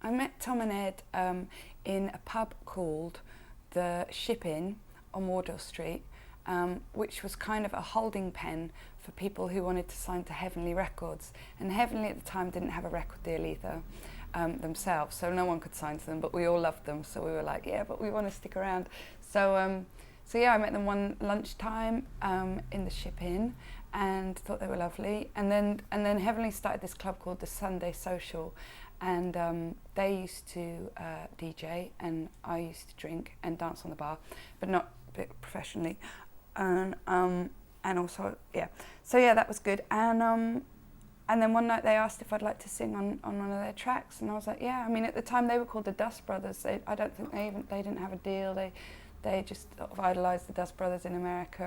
I met Tom and Ed in a pub called the Ship Inn on Wardour Street, which was kind of a holding pen for people who wanted to sign to Heavenly Records. And Heavenly at the time didn't have a record deal either themselves, so no one could sign to them, but we all loved them, so we were like, yeah, but we want to stick around. So yeah, I met them one lunchtime in the Ship Inn and thought they were lovely. And then Heavenly started this club called the Sunday Social, and they used to DJ, and I used to drink and dance on the bar, but not professionally. And also, yeah. So yeah, that was good. And then one night they asked if I'd like to sing on one of their tracks, and I was like, yeah. I mean, at the time they were called the Dust Brothers. I don't think they didn't have a deal. They just sort of idolised the Dust Brothers in America,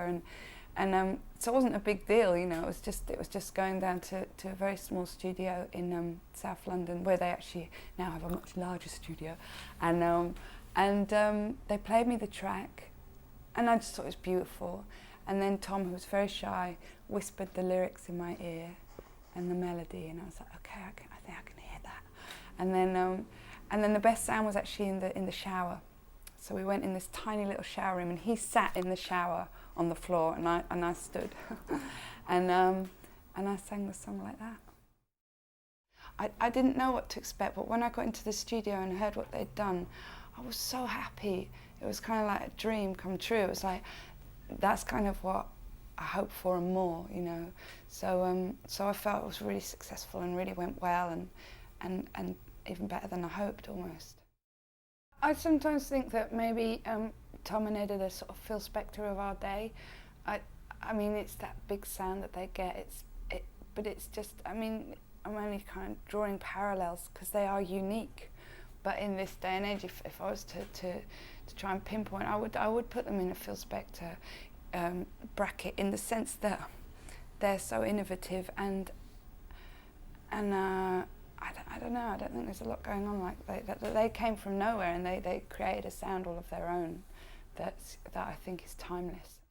and so it wasn't a big deal, you know. It was just going down to a very small studio in South London, where they actually now have a much larger studio, and they played me the track, and I just thought it was beautiful. And then Tom, who was very shy, whispered the lyrics in my ear and the melody, and I was like, okay, I think I can hear that. And then the best sound was actually in the shower. So we went in this tiny little shower room, and he sat in the shower on the floor, and I stood, and I sang the song like that. I didn't know what to expect, but when I got into the studio and heard what they'd done, I was so happy. It was kind of like a dream come true. It was like, that's kind of what I hoped for and more, you know. So I felt it was really successful and really went well, and even better than I hoped almost. I sometimes think that maybe Tom and Ed are the sort of Phil Spector of our day. I mean, it's that big sound that they get. But it's just, I mean, I'm only kind of drawing parallels because they are unique. But in this day and age, if I was to try and pinpoint, I would put them in a Phil Spector bracket, in the sense that they're so innovative and I don't know. I don't think there's a lot going on like that. They came from nowhere, and they created a sound all of their own that I think is timeless.